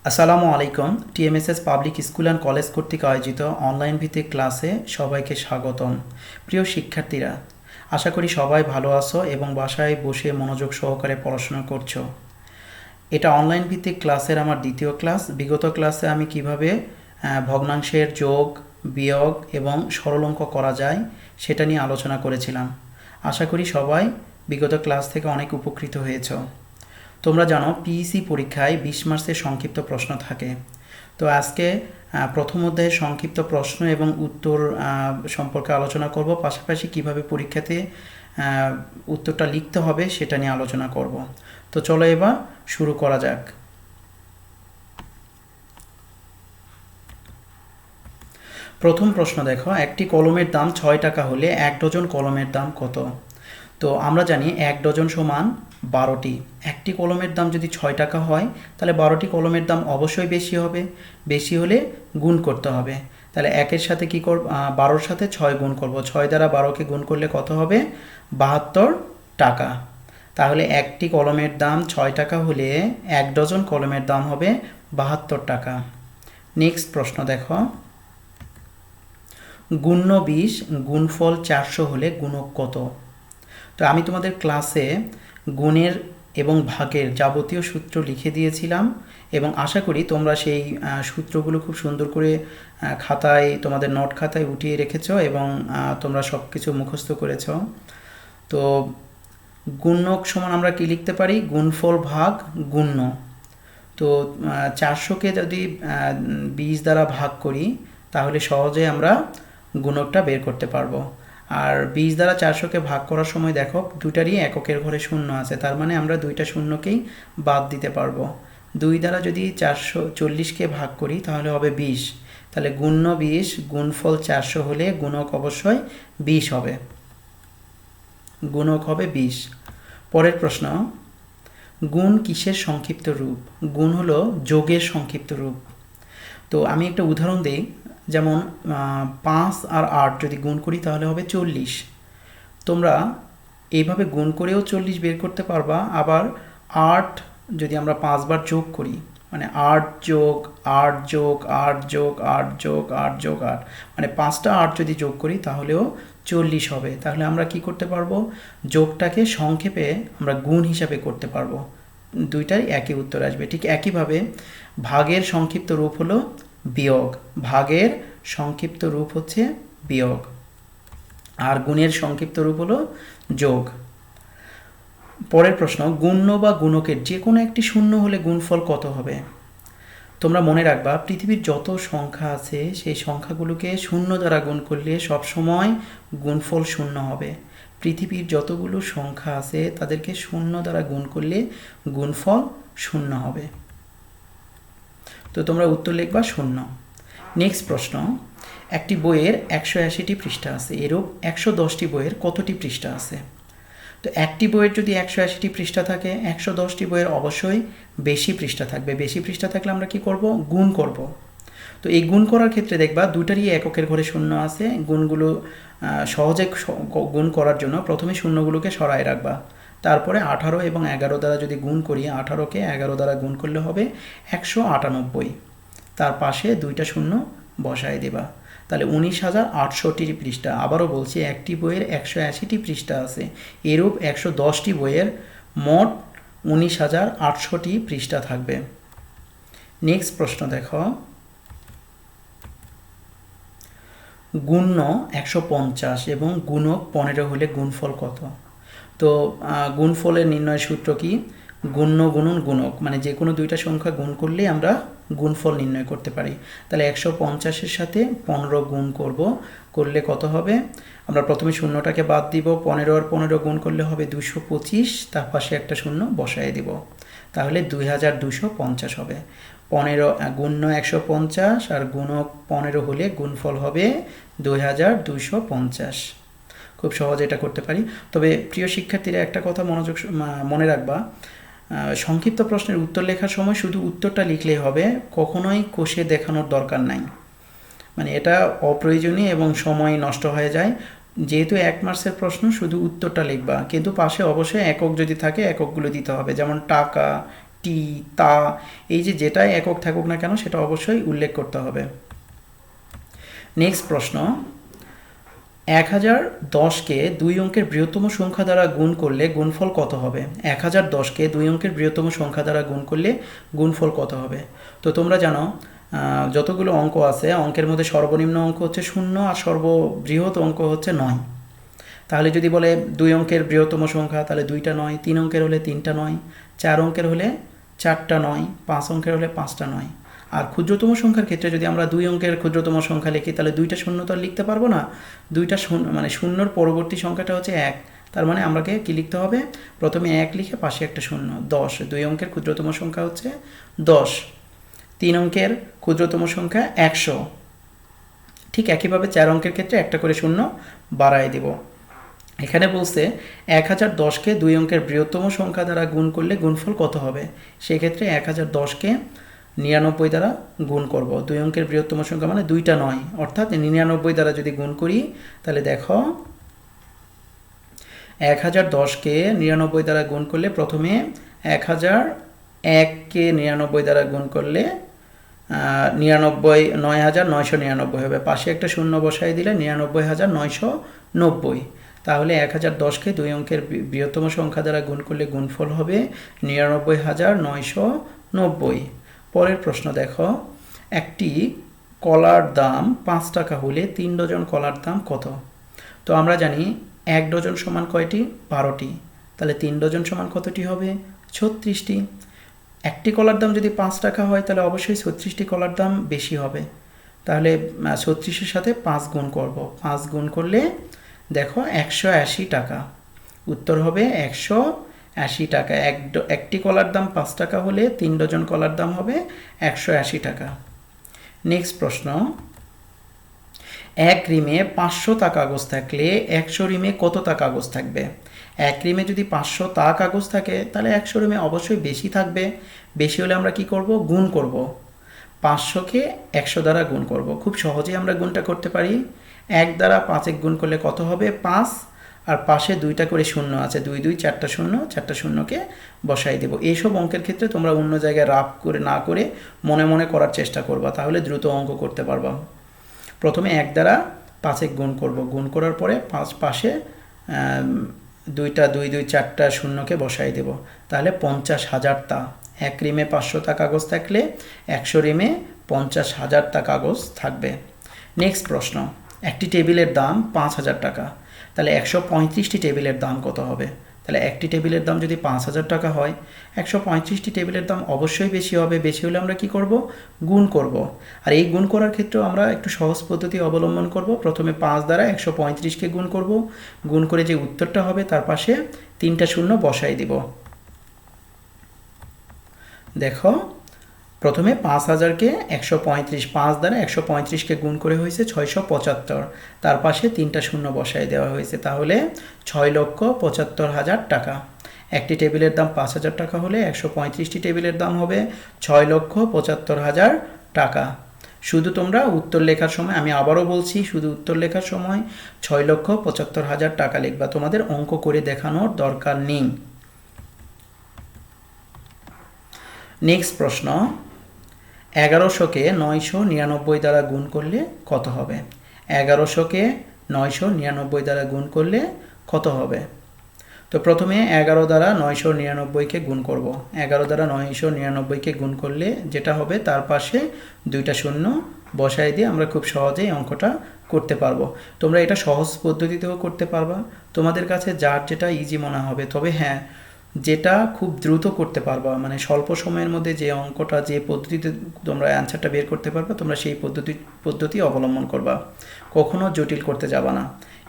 আসসালামু আলাইকুম। TMSS public school and college কর্তৃক আয়োজিত অনলাইন ভিত্তিক ক্লাসে সবাইকে স্বাগতম। প্রিয় শিক্ষার্থীরা, আশা করি সবাই ভালো আছো এবং বাসায় বসে মনোযোগ সহকারে পড়াশোনা করছো। এটা অনলাইন ভিত্তিক ক্লাসের আমার দ্বিতীয় ক্লাস। বিগত ক্লাসে আমি কিভাবে ভগ্নাংশের যোগ, বিয়োগ এবং সরল অঙ্ক করা যায় সেটা নিয়ে আলোচনা করেছিলাম। আশা করি সবাই বিগত ক্লাস থেকে অনেক উপকৃত হয়েছো। তোমরা জানো পিইসি পরীক্ষায় 20 মার্চের সংক্ষিপ্ত প্রশ্ন থাকে। তো আজকে প্রথম অধ্যায়ের সংক্ষিপ্ত প্রশ্ন এবং উত্তর সম্পর্কে আলোচনা করব, পাশাপাশি কিভাবে পরীক্ষাতে উত্তরটা লিখতে হবে সেটা নিয়ে আলোচনা করব। তো চলো এবার শুরু করা যাক। প্রথম প্রশ্ন দেখো, একটি কলমের দাম 6 টাকা হলে 1 ডজন কলমের দাম কত? তো আমরা জানি 1 ডজন সমান 12টি। একটি কলমের দাম যদি 6 টাকা হয় তাহলে 12টি কলমের দাম অবশ্যই বেশি হবে। বেশি হলে গুণ করতে হবে। তাহলে 1-এর সাথে কী করব, 12-র সাথে 6 গুণ করব। 6 দ্বারা 12কে গুণ করলে কত হবে? 72 টাকা। তাহলে একটি কলমের দাম 6 টাকা হলে 1 ডজন কলমের দাম হবে 72 টাকা। নেক্সট প্রশ্ন দেখো, গুণ্য 20 গুণফল 400 হলে গুণক কত? তো আমি তোমাদের ক্লাসে গুণের এবং ভাগের যাবতীয় সূত্র লিখে দিয়েছিলাম এবং আশা করি তোমরা সেই সূত্রগুলো খুব সুন্দর করে খাতায়, তোমাদের নোট খাতায় উঠিয়ে রেখেছো এবং তোমরা সব কিছু মুখস্থ করেছ। তো গুণক সমান আমরা কি লিখতে পারি? গুণফল ভাগ গুণ্য। তো 400কে যদি 20 দ্বারা ভাগ করি তাহলে সহজে আমরা গুণকটা বের করতে পারবো। আর 20 দ্বারা 400কে ভাগ করার সময় দেখো দুটারই এককের ঘরে শূন্য আছে, তার মানে আমরা দুইটা শূন্যকেই বাদ দিতে পারবো। 2 দ্বারা যদি 440কে ভাগ করি তাহলে হবে 20। তাহলে গুণ্য 20 গুণফল 400 হলে গুণক অবশ্যই 20 হবে। গুণক হবে 20। পরের প্রশ্ন, গুণ কিসের সংক্ষিপ্ত রূপ? গুণ হলো যোগের সংক্ষিপ্ত রূপ। তো আমি একটা উদাহরণ দিই, যেমন 5 আর 8 যদি গুণ করি তাহলে হবে 40। তোমরা এইভাবে গুণ করেও 40 বের করতে পারবা। আবার 8 যদি আমরা 5 বার যোগ করি, মানে 8 যোগ 8 যোগ 8 যোগ 8 যোগ 8 যোগ 8, মানে 5টা 8 যদি যোগ করি তাহলেও 40 হবে। তাহলে আমরা কি করতে পারবো? যোগটাকে সংক্ষেপে আমরা গুণ হিসাবে করতে পারবো। দুইটাই একই উত্তর আসবে। ঠিক একইভাবে ভাগের সংক্ষিপ্ত রূপ হলো বিয়োগ। ভাগের সংক্ষিপ্ত রূপ হচ্ছে বিয়োগ। আর গুণের সংক্ষিপ্ত রূপ হলো যোগ। পরের প্রশ্ন, গুণ্য বা গুণকের যে কোনো একটি শূন্য হলে গুণফল কত হবে? তোমরা মনে রাখবা পৃথিবীর যত সংখ্যা আছে সেই সংখ্যাগুলোকে শূন্য দ্বারা গুণ করলে সবসময় গুণফল শূন্য হবে। পৃথিবীর যতগুলো সংখ্যা আছে তাদেরকে শূন্য দ্বারা গুণ করলে গুণফল শূন্য হবে। তো তোমরা উত্তর লিখবা 0। নেক্সট প্রশ্ন, একটি বইয়ের 180টি পৃষ্ঠা আছে, এরূপ 110টি বইয়ের কতটি পৃষ্ঠা আছে? তো একটি বইয়ের যদি 180টি পৃষ্ঠা থাকে, 110টি বইয়ের অবশ্যই বেশি পৃষ্ঠা থাকবে। বেশি পৃষ্ঠা থাকলে আমরা কি করব? গুণ করব। তো এই গুণ করার ক্ষেত্রে দেখবা দুটারই এককের ঘরে শূন্য আছে। গুণগুলো সহজে গুণ করার জন্য প্রথমে শূন্যগুলোকে সরায় রাখবা। তারপরে 18 এবং 11 দ্বারা যদি গুণ করি, 18কে 11 দ্বারা গুণ করলে হবে 198। তার পাশে দুইটা শূন্য বসায় দেবা। তাহলে 19,800টি পৃষ্ঠা। আবারও বলছি, একটি বইয়ের 180টি পৃষ্ঠা আছে, এরূপ 110টি বইয়ের মোট 19,800টি পৃষ্ঠা থাকবে। নেক্সট প্রশ্ন দেখো, গুণ্য 150 এবং গুণক 15 হলে গুণফল কত? তো গুণফলের নির্ণয়ের সূত্র কি? গুণ্য গুণন গুণক, মানে যে কোনো দুইটা সংখ্যা গুণ করলেই আমরা গুণফল নির্ণয় করতে পারি। তাহলে 150-এর সাথে 15 গুণ করলে কত হবে? আমরা প্রথমে শূন্যটাকে বাদ দিব, 15 আর 15 গুণ করলে হবে 225, তার পাশে একটা শূন্য বসায় দিব, তাহলে 2250 হবে। 15 গুণ্য 150 আর গুণক 15 হলে গুণফল হবে 2250। খুব সহজে এটা করতে পারি। তবে প্রিয় শিক্ষার্থীরা, একটা কথা মনে রাখবা, সংক্ষিপ্ত প্রশ্নের উত্তর লেখার সময় শুধু উত্তরটা লিখলেই হবে, কখনোই কষে দেখানোর দরকার নাই। মানে এটা অপ্রয়োজনীয় এবং সময় নষ্ট হয়ে যায়। যেহেতু 1 মার্কসের প্রশ্ন, শুধু উত্তরটা লিখবা, কিন্তু পাশে অবশ্যই একক যদি থাকে এককগুলো দিতে হবে। যেমন টাকা, টি, তা, এই যে যেটাই একক থাকুক না কেন সেটা অবশ্যই উল্লেখ করতে হবে। নেক্সট প্রশ্ন, 1010কে 2 অঙ্কের বৃহত্তম সংখ্যা দ্বারা গুণ করলে গুণফল কত হবে? 1010কে 2 অঙ্কের বৃহত্তম সংখ্যা দ্বারা গুণ করলে গুণফল কত হবে? তো তোমরা জানো যতগুলো অঙ্ক আছে অঙ্কের মধ্যে সর্বনিম্ন অঙ্ক হচ্ছে 0 আর সর্ববৃহৎ অঙ্ক হচ্ছে 9। তাহলে যদি বলে 2 অঙ্কের বৃহত্তম সংখ্যা তাহলে 2টা 9, 3 অঙ্কের হলে 3টা 9, 4 অঙ্কের হলে 4টা 9, 5 অঙ্কের হলে 5টা 9। আর ক্ষুদ্রতম সংখ্যার ক্ষেত্রে যদি আমরা 2 অঙ্কের ক্ষুদ্রতম সংখ্যা লিখি তাহলে 2টা শূন্য তো আর লিখতে পারবো না, 2টা শূন্য মানে শূন্যর পরবর্তী সংখ্যাটা হচ্ছে 1। তার মানে আমাকে কি লিখতে হবে? প্রথমে 1 লিখে পাশে একটা শূন্য, 10। 2 অঙ্কের ক্ষুদ্রতম সংখ্যা হচ্ছে 10। 3 অঙ্কের ক্ষুদ্রতম সংখ্যা 100। ঠিক একইভাবে 4 অঙ্কের ক্ষেত্রে একটা করে শূন্য বাড়ায় দেব। এখানে বলছে 1010কে 2 অঙ্কের বৃহত্তম সংখ্যা দ্বারা গুণ করলে গুণফল কত হবে? সেক্ষেত্রে 1010কে 99 দ্বারা গুণ করব। 2 অঙ্কের বৃহত্তম সংখ্যা মানে 2টা 9, অর্থাৎ 99 দ্বারা যদি গুণ করি তাহলে দেখো 1010কে 99 দ্বারা গুণ করলে প্রথমে 1001কে 99 দ্বারা গুণ করলে 99,999 হবে, পাশে একটা শূন্য বসাই দিলে 99,990। তাহলে 1010কে 2 অঙ্কের বৃহত্তম সংখ্যা দ্বারা গুণ করলে গুণফল হবে 99,990। পরের প্রশ্ন দেখো, একটি কলার দাম 5 টাকা হলে 3 ডজন কলার দাম কত? তো আমরা জানি 1 ডজন সমান কয়টি? 12টি। তাহলে 3 ডজন সমান কতটি হবে? 36টি। একটি কলার দাম যদি 5 টাকা হয় তাহলে অবশ্যই 36টি কলার দাম বেশি হবে। তাহলে 36-এর সাথে 5 গুণ করব। 5 গুণ করলে দেখো 180 টাকা। উত্তর হবে 180 টাকা। একটি কলার দাম 5 টাকা হলে 3 ডজন কলার দাম হবে 180 টাকা। নেক্সট প্রশ্ন, 1 রিমে 500 তা কাগজ থাকলে 100 রিমে কত তা কাগজ থাকবে? 1 রিমে যদি 500 তা কাগজ থাকে তাহলে 100 রিমে অবশ্যই বেশি থাকবে। বেশি হলে আমরা কি করব? গুণ করব। 500কে 100 দ্বারা গুণ করব। খুব সহজেই আমরা গুণটা করতে পারি। 1 দ্বারা 5 গুণ করলে কত হবে? 5। আর পাশে 2টা করে শূন্য আছে, 2 2 4টা শূন্য, 4টা শূন্যকে বসাই দেব। এইসব অঙ্কের ক্ষেত্রে তোমরা অন্য জায়গায় রাফ করে না করে মনে মনে করার চেষ্টা করবা, তাহলে দ্রুত অঙ্ক করতে পারবা। প্রথমে 1 দ্বারা 5 গুণ করব। গুণ করার পরে 5 পাশে 2টা 2 2 4টা শূন্যকে বসাই দেব। তাহলে 50,000 তা। 1 রিমে 500 তা কাগজ থাকলে 100 রিমে 50,000 তা কাগজ থাকবে। নেক্সট প্রশ্ন, একটি টেবিলের দাম 5,000 টাকা, তাহলে 135টি টেবিলের দাম কত হবে? তাহলে একটি টেবিলের দাম যদি 5,000 টাকা হয় 135টি টেবিলের দাম অবশ্যই বেশি হবে। বেশি হলে আমরা কি করব? গুণ করব। আর এই গুণ করার ক্ষেত্রেও আমরা একটু সহজ পদ্ধতি অবলম্বন করব। প্রথমে 5 দ্বারা 135কে গুণ করব। গুণ করে যে উত্তরটা হবে তার পাশে 3টা শূন্য বসাই দিব। দেখো প্রথমে 5,000কে 135, 5 দ্বারা 135কে গুণ করে হয়েছে 675, তার পাশে 3টা শূন্য বসাই দেওয়া হয়েছে, তাহলে 6,75,000 টাকা। একটি টেবিলের দাম 5,000 টাকা হলে 135টি টেবিলের দাম হবে 6,75,000 টাকা। শুধু তোমরা উত্তর লেখার সময়, আমি আবারও বলছি, শুধু উত্তর লেখার সময় 6,75,000 টাকা লিখবা, তোমাদের অঙ্ক করে দেখানোর দরকার নেই। নেক্সট প্রশ্ন, 1100কে 999 দ্বারা গুণ করলে কত হবে? 1100কে 999 দ্বারা গুণ করলে কত হবে? তো প্রথমে 11 দ্বারা 999কে গুণ করব। 11 দ্বারা 999কে গুণ করলে যেটা হবে তার পাশে 2টা শূন্য বসাই দিয়ে আমরা খুব সহজেই অঙ্কটা করতে পারবো। তোমরা এটা সহজ পদ্ধতিতেও করতে পারবা, তোমাদের কাছে যার যেটা ইজি মনে হবে। তবে হ্যাঁ, যেটা খুব দ্রুত করতে পারবা, মানে স্বল্প সময়ের মধ্যে যে অঙ্কটা, যে পদ্ধতিতে তোমরা অ্যান্সারটা বের করতে পারবা, তোমরা সেই পদ্ধতি অবলম্বন করবা। কখনো জটিল করতে যাবা না।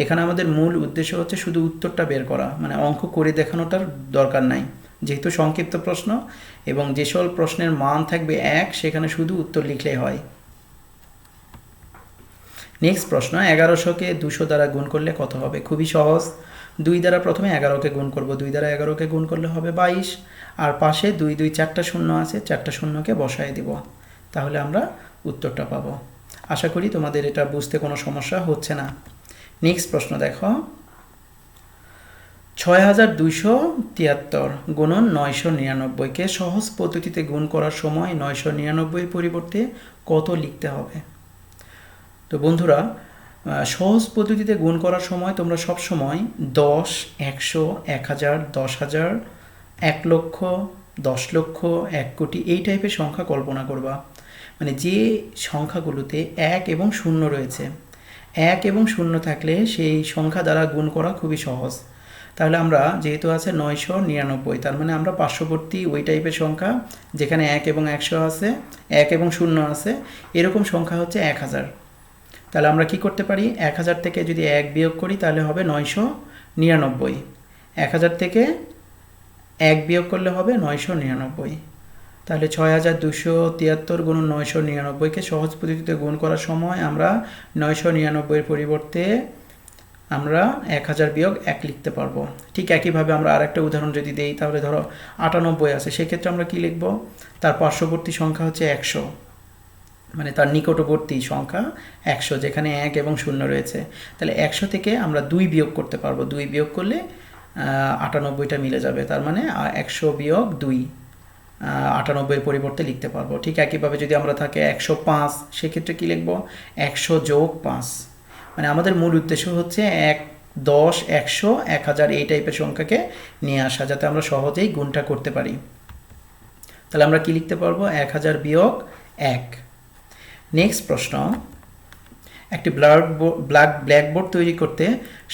এখানে আমাদের মূল উদ্দেশ্য হচ্ছে শুধু উত্তরটা বের করা, মানে অঙ্ক করে দেখানোটার দরকার নাই। যেহেতু সংক্ষিপ্ত প্রশ্ন এবং যে সকল প্রশ্নের মান থাকবে 1, সেখানে শুধু উত্তর লিখলেই হয়। নেক্সট প্রশ্ন, 1100কে 200 দ্বারা গুণ করলে কত হবে? খুবই সহজ। 2 দ্বারা প্রথমে 11কে গুণ করব। 2 দ্বারা 11কে গুণ করলে হবে 22, আর পাশে 2 2 4টা শূন্য আছে, 4টা শূন্যকে বসায় দিব। তাহলে আমরা উত্তরটা পাবো। আশা করি তোমাদের এটা বুঝতে কোনো সমস্যা হচ্ছে না। নেক্সট প্রশ্ন দেখো, 6273 গুণন 999কে সহজ পদ্ধতিতে গুণ করার সময় 999 পরিবর্তে কত লিখতে হবে? তো বন্ধুরা, সহজ পদ্ধতিতে গুণ করার সময় তোমরা সব সময় 10, 100, 1000, 10,000, 1 লক্ষ, 10 লক্ষ, 1 কোটি এই টাইপের সংখ্যা কল্পনা করবা। মানে যে সংখ্যাগুলোতে 1 এবং 0 রয়েছে, 1 এবং 0 থাকলে সেই সংখ্যা দ্বারা গুণ করা খুবই সহজ। তাহলে আমরা যেহেতু আছে 999, তার মানে আমরা পার্শ্ববর্তী ওই টাইপের সংখ্যা যেখানে 1 এবং 100 আছে, 1 এবং 0 আছে, এরকম সংখ্যা হচ্ছে 1000। তাহলে আমরা কি করতে পারি? 1000 থেকে যদি 1 বিয়োগ করি তাহলে হবে 999। 1000 থেকে 1 বিয়োগ করলে হবে 999। তাহলে 6273 গুণন 999কে সহজ পদ্ধতিতে গুণ করার সময় আমরা 999 পরিবর্তে আমরা 1000 বিয়োগ 1 লিখতে পারবো। ঠিক একইভাবে আমরা আরেকটা উদাহরণ যদি দেই, তাহলে ধরো 98 আছে, সেক্ষেত্রে আমরা কি লিখব? তার পার্শ্ববর্তী সংখ্যা হচ্ছে 100, মানে তার নিকটবর্তী সংখ্যা 100 যেখানে 1 এবং 0 রয়েছে। তাহলে 100 থেকে আমরা 2 বিয়োগ করতে পারবো, 2 বিয়োগ করলে 98টা মিলে যাবে, তার মানে 100 বিয়োগ 2 98 পরিবর্তে লিখতে পারবো। ঠিক একইভাবে যদি আমরা থাকে 105, সেক্ষেত্রে কি লিখব? 100 যোগ 5। মানে আমাদের মূল উদ্দেশ্য হচ্ছে 1, 10, 100, 1000 এই টাইপের সংখ্যাকে নিয়ে আসা, যাতে আমরা সহজেই গুণটা করতে পারি। তাহলে আমরা কি লিখতে পারবো? 1000 বিয়োগ 1। নেক্সট প্রশ্ন, একটি ব্ল্যাকবোর্ড তৈরি করতে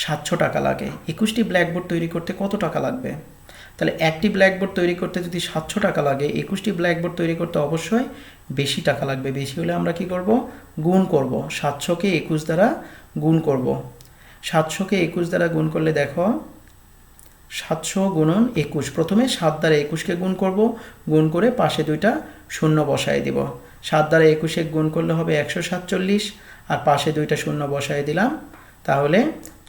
700 টাকা লাগে। 21টি ব্ল্যাকবোর্ড তৈরি করতে কত টাকা লাগবে? তাহলে একটি ব্ল্যাকবোর্ড তৈরি করতে যদি 700 টাকা লাগে, 21টি ব্ল্যাকবোর্ড তৈরি করতে অবশ্যই বেশি টাকা লাগবে। বেশি হলে আমরা কি করব? গুণ করব। 700কে 21 দ্বারা গুণ করব। 700কে 21 দ্বারা গুণ করলে দেখো 700 গুণন 21, প্রথমে 7 দ্বারা 21কে গুণ করব, গুণ করে পাশে 2টা শূন্য বসায় দিব। 7 দ্বারা 21 গুণ করলে হবে 147, আর পাশে 2টা শূন্য বসায় দিলাম, তাহলে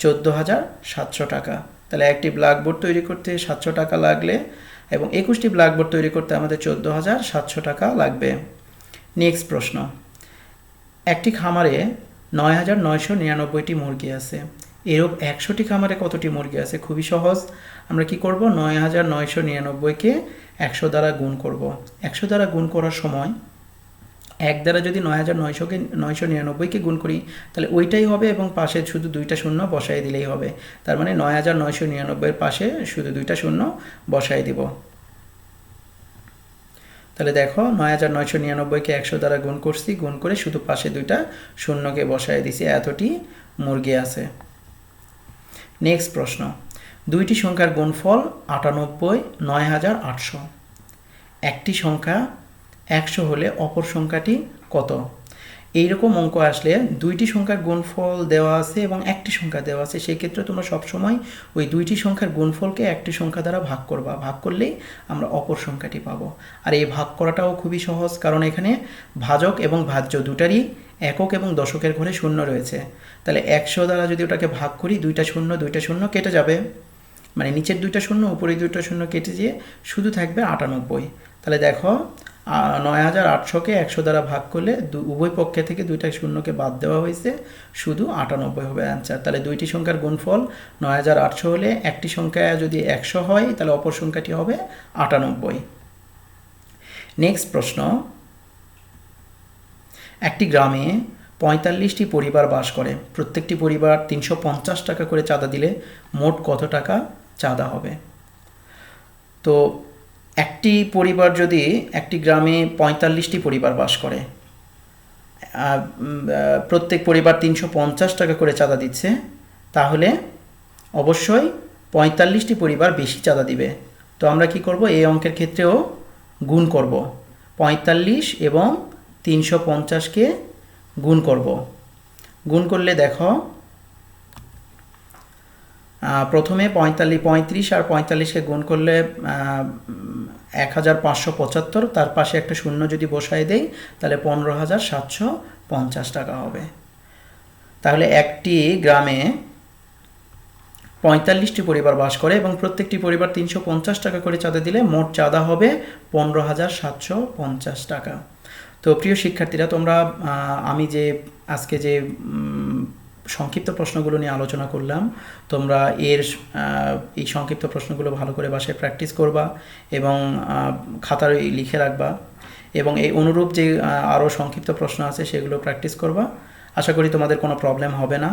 14,700 টাকা। তাহলে একটি ব্ল্যাকবোর্ড তৈরি করতে 700 টাকা লাগলে এবং 21টি ব্ল্যাকবোর্ড তৈরি করতে আমাদের 14,700 টাকা লাগবে। নেক্সট প্রশ্ন, একটি খামারে 9,999টি মুরগি আছে। এরূপ 100টি খামারে কতটি মুরগি আছে? খুবই সহজ। আমরা কি করব? 9,999কে 100 দ্বারা গুণ করব। 100 দ্বারা গুণ করার সময় 1 দ্বারা যদি 9,999কে গুণ করি তাহলে ওইটাই হবে এবং পাশে শুধু 2টা শূন্য বসাই দিলেই হবে। তার মানে 9,999 এর পাশে শুধু 2টা শূন্য বসাই দিব। তাহলে দেখো 9,999কে 100 দ্বারা গুণ করছি, গুণ করে শুধু পাশে 2টা শূন্যকে বসাই দিছি, এতটি মুরগি আছে। নেক্সট প্রশ্ন, দুইটি সংখ্যার গুণফল 98, 9,800। একটি সংখ্যা 100 হলে অপর সংখ্যাটি কত? এইরকম অঙ্ক আসলে দুইটি সংখ্যার গুণফল দেওয়া আছে এবং একটি সংখ্যা দেওয়া আছে, সেই ক্ষেত্রে তোমরা সবসময় ওই দুইটি সংখ্যার গুণফলকে একটি সংখ্যা দ্বারা ভাগ করবা। ভাগ করলেই আমরা অপর সংখ্যাটি পাবো। আর এই ভাগ করাটাও খুবই সহজ, কারণ এখানে ভাজক এবং ভাজ্য দুটারই একক এবং দশকের ঘরে শূন্য রয়েছে। তাহলে 100 দ্বারা যদি ওটাকে ভাগ করি, 2টা শূন্য কেটে যাবে, মানে নিচের 2টা শূন্য উপরের 2টা শূন্য কেটে যেয়ে শুধু থাকবে 98। তাহলে দেখো 9,800কে 100 দ্বারা ভাগ করলে উভয় পক্ষে থেকে 2টা শূন্যকে বাদ দেওয়া হয়েছে, শুধু 98 হবে অ্যান্সার। তাহলে দুইটি সংখ্যার গুণফল 9,800 হলে একটি সংখ্যা যদি 100 হয় তাহলে অপর সংখ্যাটি হবে 98। নেক্সট প্রশ্ন, একটি গ্রামে 45টি পরিবার বাস করে। প্রত্যেকটি পরিবার 350 টাকা করে চাঁদা দিলে মোট কত টাকা চাঁদা হবে? তো একটি পরিবার যদি একটি গ্রামে 45টি পরিবার বাস করে, প্রত্যেক পরিবার 350 টাকা করে চাঁদা দিচ্ছে, তাহলে অবশ্যই 45টি পরিবার বেশি চাঁদা দিবে। তো আমরা কি করব? এই অঙ্কের ক্ষেত্রেও গুণ করব। 45 এবং 350কে গুণ করব। গুণ করলে দেখো প্রথমে 35 আর 45কে গুণ করলে 1,575, তার পাশে একটা শূন্য যদি বসাই দেই তাহলে 15,750 টাকা হবে। তাহলে একটি গ্রামে 45টি পরিবার বাস করে এবং প্রত্যেকটি পরিবার 350 টাকা করে চাঁদা দিলে মোট চাঁদা হবে 15,750 টাকা। তো প্রিয় শিক্ষার্থীরা, তোমরা আমি যে আজকে যে সংক্ষিপ্ত প্রশ্নগুলো নিয়ে আলোচনা করলাম। তোমরা এই সংক্ষিপ্ত প্রশ্নগুলো ভালো করে বাসায় প্র্যাকটিস করবা এবং খাতায় লিখে রাখবা, এবং এই অনুরূপ যে আরও সংক্ষিপ্ত প্রশ্ন আছে সেগুলো প্র্যাকটিস করবা। আশা করি তোমাদের কোনো প্রবলেম হবে না।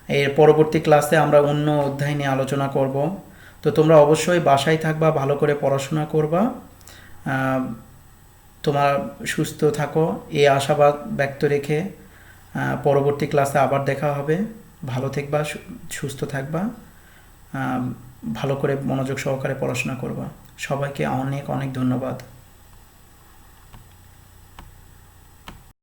এর পরবর্তী ক্লাসে আমরা অন্য অধ্যায় নিয়ে আলোচনা করব। তো তোমরা অবশ্যই বাসায় থাকবা, ভালো করে পড়াশোনা করবা। তোমরা সুস্থ থাকো এই আশাবাদ ব্যক্ত রেখে পরবর্তী ক্লাসে আবার দেখা হবে। ভালো থাকবা, সুস্থ থাকবা, ভালো করে মনোযোগ সহকারে পড়াশোনা করবা। সবাইকে অনেক অনেক ধন্যবাদ।